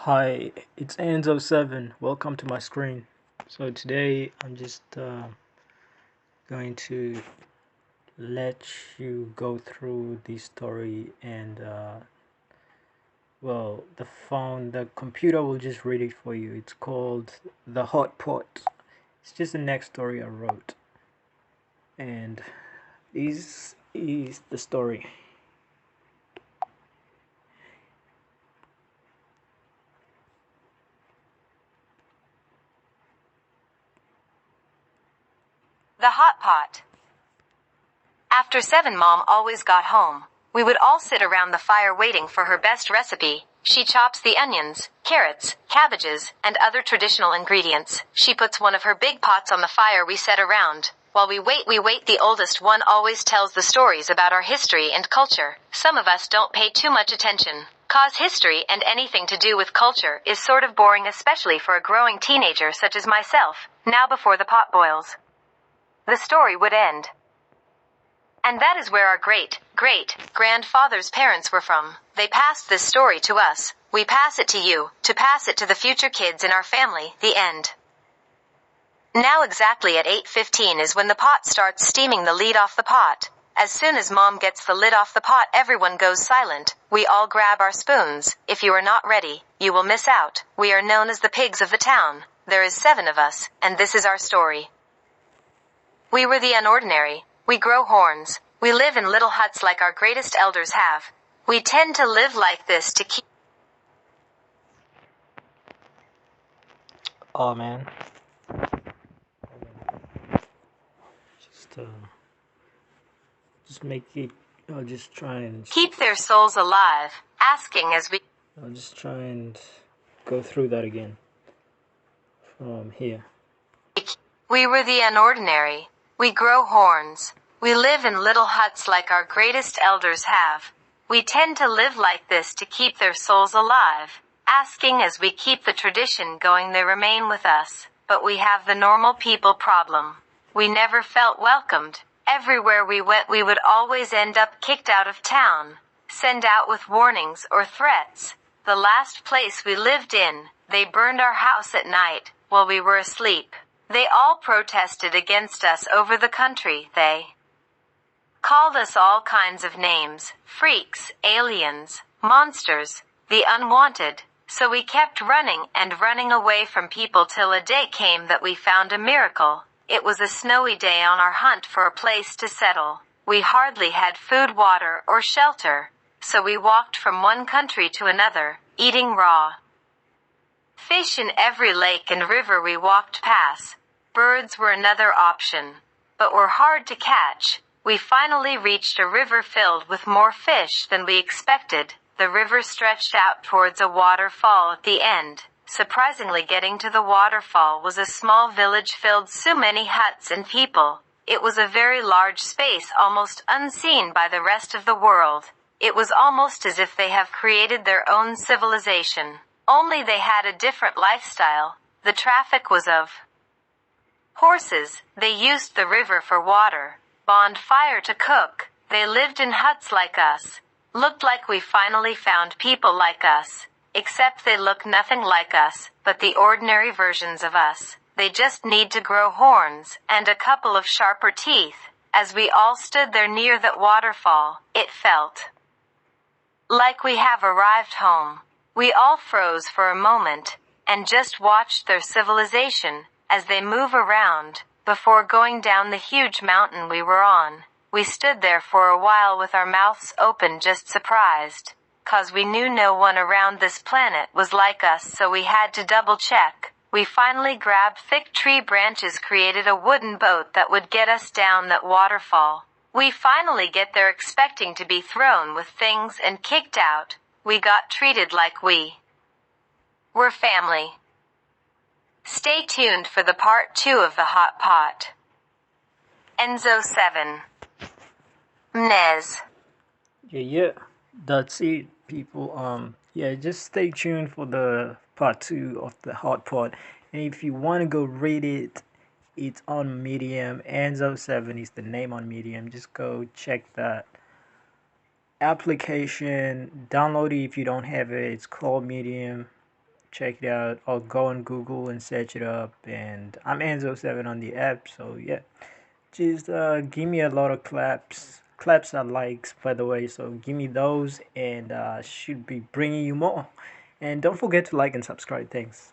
Hi, it's Enzo7. Welcome to my screen. So today I'm just going to let you go through the story and the computer will just read it for you. It's called The Hot Pot. It's just the next story I wrote. And this is the story. The Hot Pot. After 7, Mom always got home. We would all sit around the fire waiting for her best recipe. She chops the onions, carrots, cabbages, and other traditional ingredients. She puts one of her big pots on the fire we set around. While we wait, the oldest one always tells the stories about our history and culture. Some of us don't pay too much attention. Cause history and anything to do with culture is sort of boring, especially for a growing teenager such as myself. Now before the pot boils, the story would end. And that is where our great-grandfather's parents were from. They passed this story to us. We pass it to you, to pass it to the future kids in our family. The end. Now exactly at 8:15 is when the pot starts steaming the lid off the pot. As soon as Mom gets the lid off the pot, everyone goes silent. We all grab our spoons. If you are not ready, you will miss out. We are known as the pigs of the town. There is 7 of us, and this is our story. We were the unordinary. We grow horns. We live in little huts like our greatest elders have. We tend to live like this to keep... Oh man. Just just make it I'll just try and keep their souls alive, asking as we... I'll just try and go through that again from here. We were the unordinary. We grow horns. We live in little huts like our greatest elders have. We tend to live like this to keep their souls alive, asking as we keep the tradition going they remain with us. But we have the normal people problem. We never felt welcomed. Everywhere we went we would always end up kicked out of town, sent out with warnings or threats. The last place we lived in, they burned our house at night while we were asleep. They all protested against us over the country. They called us all kinds of names: freaks, aliens, monsters, the unwanted. So we kept running and running away from people till a day came that we found a miracle. It was a snowy day on our hunt for a place to settle. We hardly had food, water, or shelter. So we walked from one country to another, eating raw fish in every lake and river we walked past. Birds were another option, but were hard to catch. We finally reached a river filled with more fish than we expected. The river stretched out towards a waterfall at the end. Surprisingly, getting to the waterfall was a small village filled so many huts and people. It was a very large space, almost unseen by the rest of the world. It was almost as if they have created their own civilization. Only they had a different lifestyle. The traffic was of horses. They used the river for water, bonfire to cook. They lived in huts like us. Looked like we finally found people like us. Except they look nothing like us, but the ordinary versions of us. They just need to grow horns and a couple of sharper teeth. As we all stood there near that waterfall, it felt like we have arrived home. We all froze for a moment and just watched their civilization as they move around before going down the huge mountain we were on. We stood there for a while with our mouths open, just surprised, 'cause we knew no one around this planet was like us, so we had to double check. We finally grabbed thick tree branches, created a wooden boat that would get us down that waterfall. We finally get there expecting to be thrown with things and kicked out. We got treated like we were family. Stay tuned for the part 2 of the Hot Pot. Enzo7. Mnez. Yeah, that's it, people. Yeah, just stay tuned for the part 2 of the Hot Pot. And if you want to go read it, it's on Medium. Enzo7 is the name on Medium. Just go check that application, download it if you don't have it. It's called Medium. check it out, or go on Google and search it up. And I'm Enzo7 on the app. So yeah, just give me a lot of claps. Claps are likes, by the way. So give me those, and should be bringing you more. And don't forget to like and subscribe. Thanks.